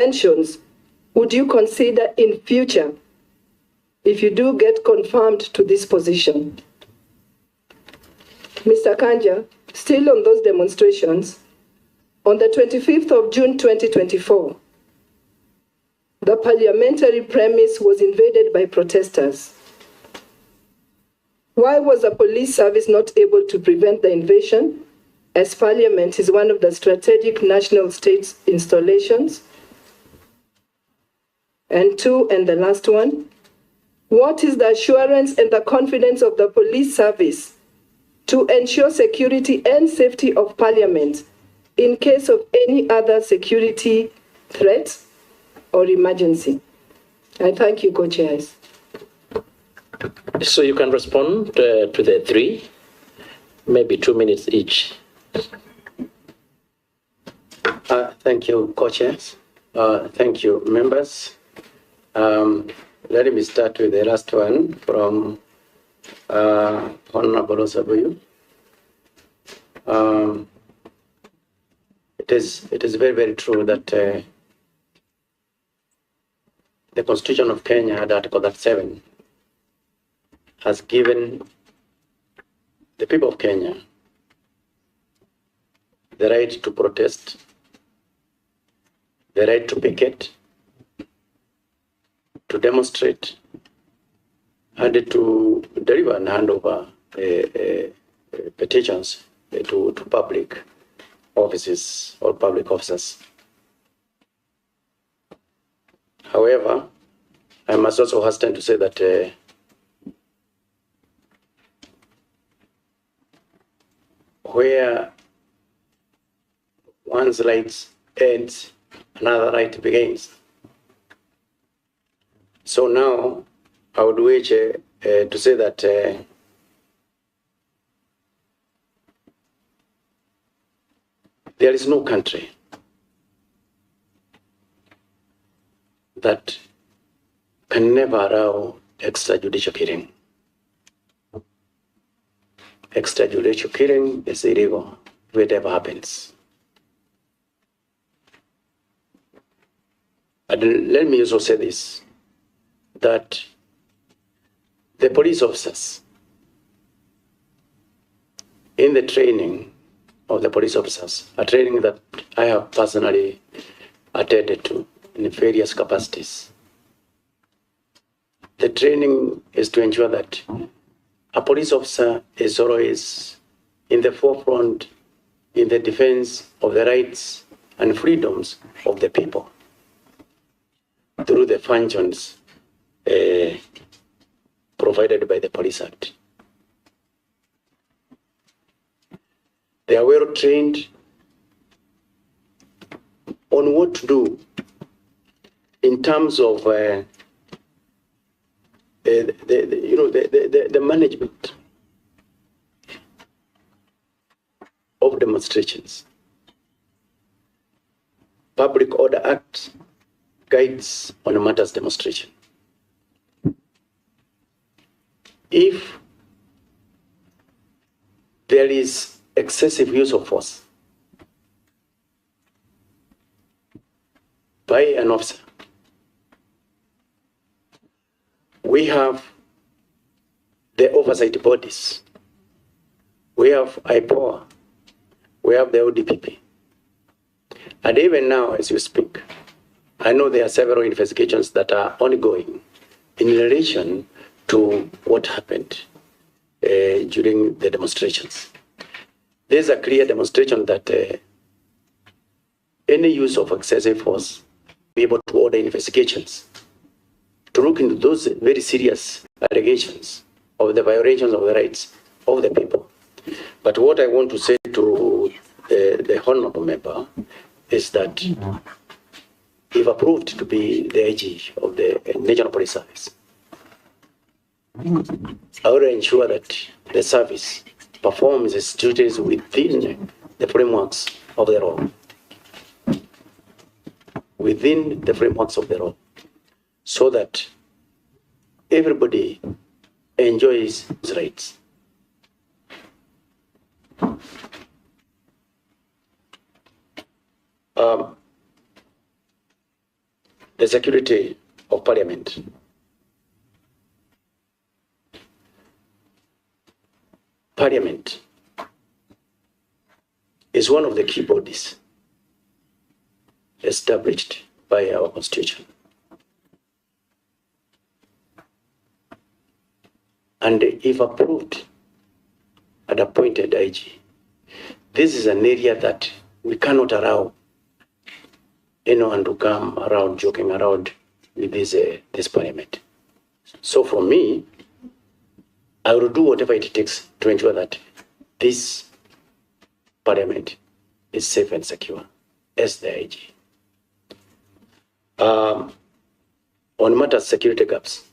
interventions would you consider in future if you do get confirmed to this position? Mr. Kanja, still on those demonstrations, on the 25th of June 2024, the parliamentary premise was invaded by protesters. Why was the police service not able to prevent the invasion, as Parliament is one of the strategic national state installations? And two, and the last one, what is the assurance and the confidence of the police service to ensure security and safety of Parliament in case of any other security threat or emergency? I thank you, co-chairs. So you can respond to the three, maybe 2 minutes each. Thank you, co-chairs. Thank you, members. Let me start with the last one from Honorable Osabuyu. It is very, very true that the Constitution of Kenya, Article 37, has given the people of Kenya the right to protest, the right to picket, to demonstrate, and to deliver and hand over petitions to public offices or public officers. However, I must also hasten to say that where one's rights ends, another right begins. So now, I would wish to say that there is no country that can never allow extrajudicial killing. Extrajudicial killing is illegal if it ever happens. And let me also say this, that the police officers, in the training of the police officers, a training that I have personally attended to in various capacities, the training is to ensure that a police officer is always in the forefront in the defense of the rights and freedoms of the people through the functions provided by the Police Act. They are well trained on what to do in terms of the management of demonstrations. Public Order Act guides on matters demonstration. If there is excessive use of force by an officer, we have the oversight bodies, we have IPOA, we have the ODPP. And even now, as you speak, I know there are several investigations that are ongoing in relation to what happened during the demonstrations. There's a clear demonstration that any use of excessive force be able to order investigations to look into those very serious allegations of the violations of the rights of the people. But what I want to say to the honorable member is that if approved to be the IG of the National Police Service, I will ensure that the service performs its duties within the frameworks of the law. Within the frameworks of the law, so that everybody enjoys his rights. the security of Parliament. Parliament is one of the key bodies established by our Constitution. And if approved and appointed IG, this is an area that we cannot allow anyone to come around joking around with this Parliament. So for me, I will do whatever it takes to ensure that this Parliament is safe and secure as the IG. On matters security gaps,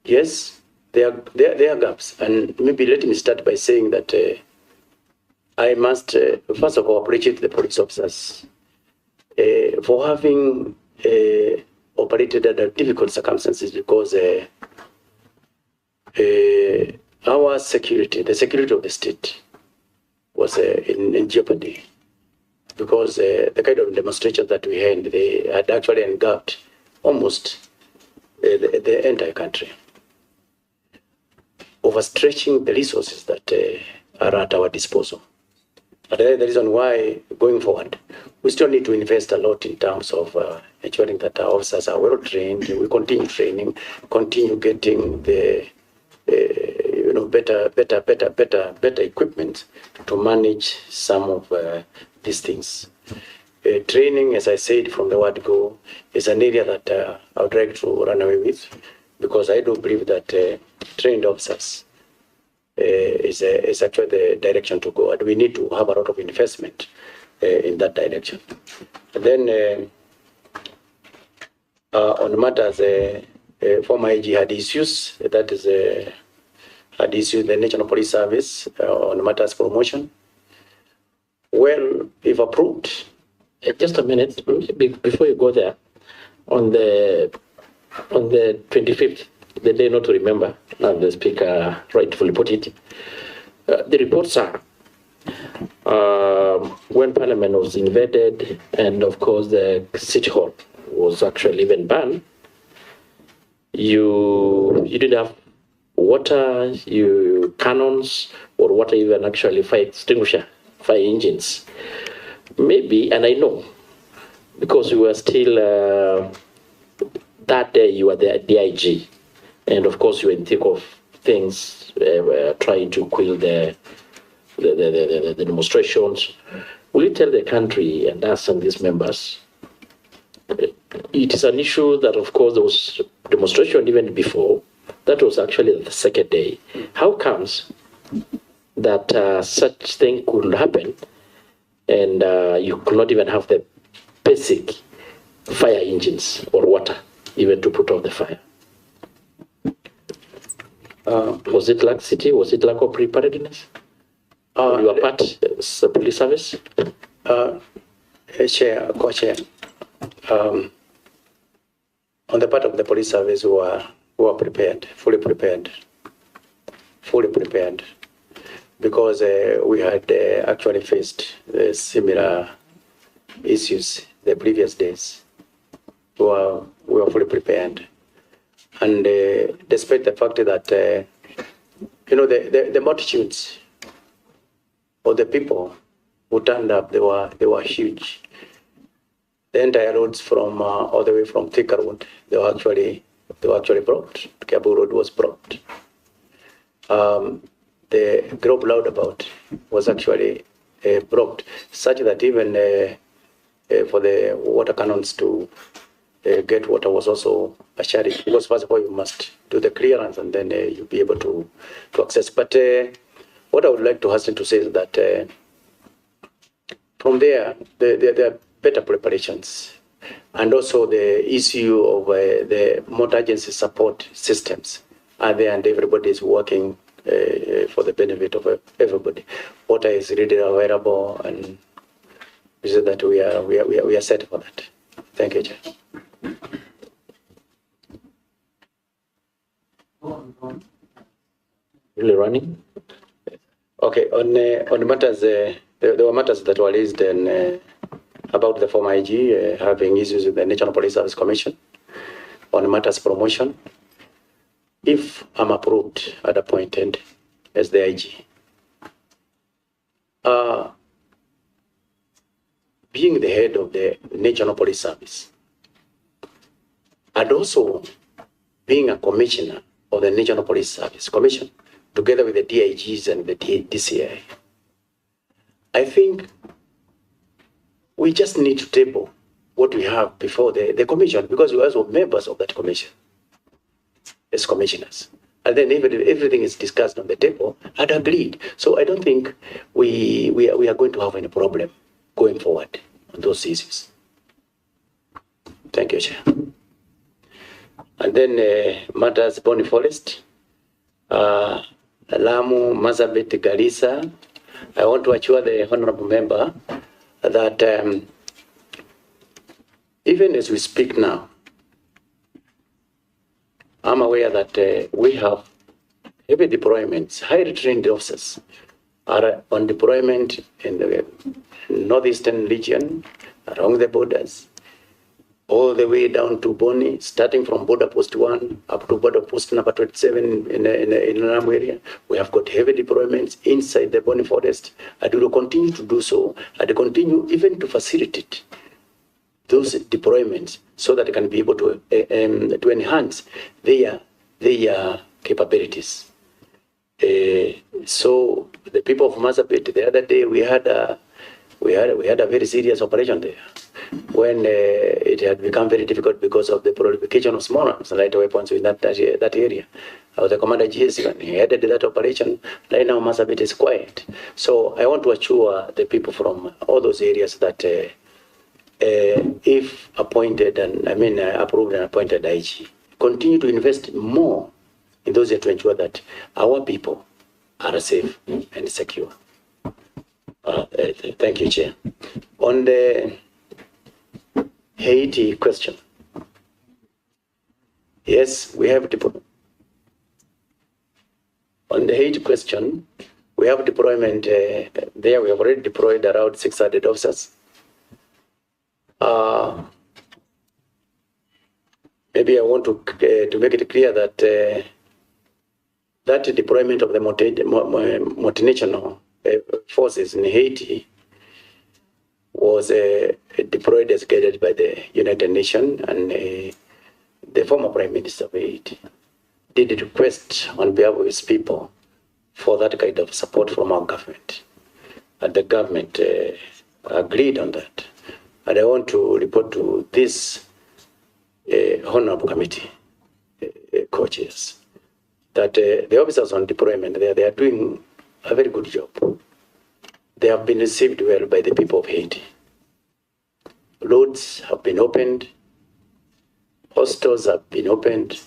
yes, there are gaps, and maybe let me start by saying that I must first of all appreciate the police officers for having operated under difficult circumstances, because our security, the security of the state, was in jeopardy, because the kind of demonstrations that we had, they had actually engulfed almost the entire country, overstretching the resources that are at our disposal. And the reason why, going forward, we still need to invest a lot in terms of ensuring that our officers are well trained. We continue training, continue getting the better equipment to manage some of these things. Training, as I said from the word go, is an area that I would like to run away with, because I do believe that trained officers is actually the direction to go, and we need to have a lot of investment in that direction. And then on matters, former IG had issues, that is had issues the National Police Service on matters promotion. Well, if approved. Just a minute, before you go there, on the 25th, the day not to remember, and the Speaker rightfully put it, the reports are when Parliament was invaded, and of course the City Hall was actually even banned, you didn't have water, cannons, or water, even actually fire extinguisher, fire engines. Maybe, and I know, because you were still, that day you were the DIG, and of course you were in thick of things, trying to quell the demonstrations. Will you tell the country and us and these members, it is an issue that of course there was demonstration even before, that was actually the second day. How comes that such thing could happen, and you could not even have the basic fire engines or water even to put out the fire? Was it laxity? Was it lack of preparedness on your part as a police service? Co-chair, on the part of the police service, who are prepared, fully prepared, because we had actually faced similar issues the previous days. We were fully prepared, and despite the fact that the multitudes of the people who turned up, they were huge. The entire roads from all the way from Thika Road, they were actually blocked. Kiabu Road was blocked. The Globe Roundabout was actually blocked, such that even for the water cannons to get water was also a challenge, because first of all you must do the clearance and then you'll be able to access. But what I would like to hasten to say is that from there are better preparations, and also the issue of the multi-agency support systems are there, and everybody is working for the benefit of everybody. Water is readily available, and we say that we are set for that. Thank you, Chair. Really running? Okay, on matters, there were matters that were raised about the former IG having issues with the National Police Service Commission on matters promotion. If I'm approved and appointed as the IG, being the head of the National Police Service, and also being a commissioner of the National Police Service Commission, together with the DIGs and the DCI, I think we just need to table what we have before the commission, because we are also members of that commission as commissioners. And then everything is discussed on the table and agreed. So I don't think we are going to have any problem going forward on those issues. Thank you, Chair. And then matters Boni Forest, Lamu, Mazabit, Garissa. I want to assure the honorable member that even as we speak now, I'm aware that we have heavy deployments, highly trained officers are on deployment in the northeastern region, along the borders, all the way down to Boni, starting from border post 1 up to border post number 27 in the Lamu area. We have got heavy deployments inside the Boni Forest, and we will continue to do so, and continue even to facilitate those deployments so that they can be able to enhance their capabilities. So the people of Mazabit, the other day we had a very serious operation there when it had become very difficult because of the proliferation of small arms and light weapons in that area. I was the commander GS when he headed that operation. Right now Mazabit is quiet. So I want to assure the people from all those areas that if appointed approved and appointed IG, continue to invest more in those areas to ensure that our people are safe and secure. Thank you, Chair. On the Haiti question, yes, we have on the Haiti question, we have deployment there. We have already deployed around 600 officers. Maybe I want to make it clear that that deployment of the multinational forces in Haiti was deployed as guided by the United Nations, and the former Prime Minister of Haiti did request on behalf of his people for that kind of support from our government, and the government agreed on that. And I want to report to this honorable committee, co-chairs, that the officers on deployment there, they are doing a very good job. They have been received well by the people of Haiti. Roads have been opened, hostels have been opened,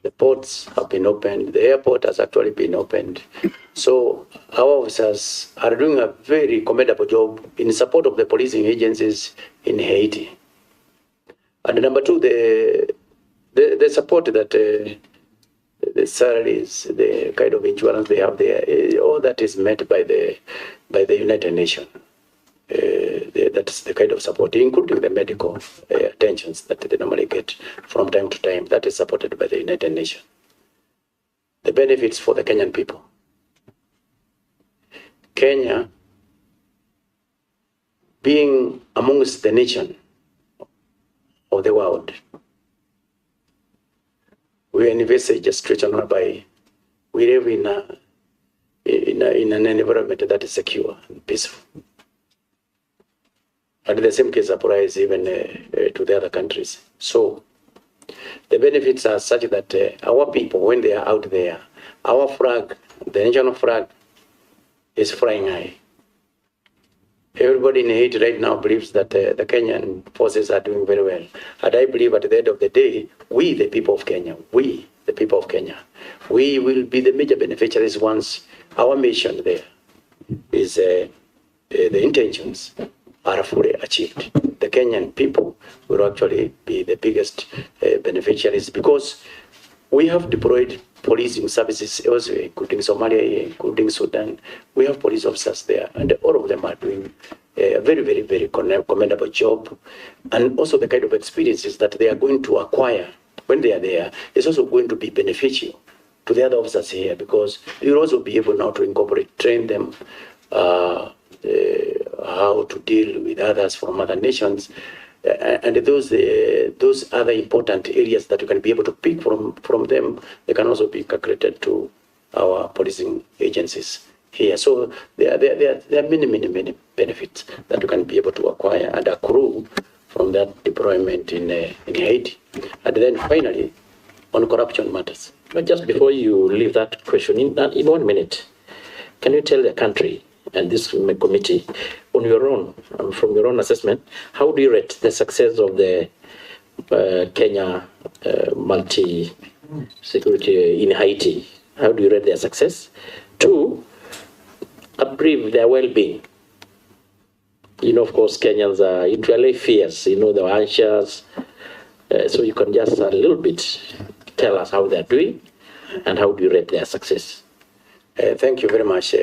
the ports have been opened, the airport has actually been opened. So our officers are doing a very commendable job in support of the policing agencies in Haiti. And number two, the support that the salaries, the kind of insurance they have there, all that is met by the United Nations. That's the kind of support, including the medical attentions that they normally get from time to time. That is supported by the United Nations. The benefits for the Kenyan people. Kenya, being amongst the nation of the world, we envisage a situation whereby we live in an environment that is secure and peaceful. And the same case applies even to the other countries. So the benefits are such that our people, when they are out there, our flag, the national flag, is flying high. Everybody in Haiti right now believes that the Kenyan forces are doing very well. And I believe at the end of the day, we, the people of Kenya, we will be the major beneficiaries once our mission there is the intentions are fully achieved. The Kenyan people will actually be the biggest beneficiaries, because we have deployed policing services elsewhere, including Somalia, including Sudan. We have police officers there, and all of them are doing a very, very, very commendable job. And also the kind of experiences that they are going to acquire when they are there is also going to be beneficial to the other officers here, because you'll also be able now to incorporate, train them how to deal with others from other nations. And those other important areas that you can be able to pick from them, they can also be calculated to our policing agencies here. So there are many benefits that you can be able to acquire and accrue from that deployment in Haiti. And then finally, on corruption matters. But just before you leave that question, in 1 minute, can you tell the country and this committee, on your own, from your own assessment, how do you rate the success of the Kenya multi-security in Haiti? How do you rate their success? 2, upbrief their well-being. You know, of course, Kenyans are usually fierce, you know, they're anxious. So you can just a little bit tell us how they're doing and how do you rate their success? Thank you very much,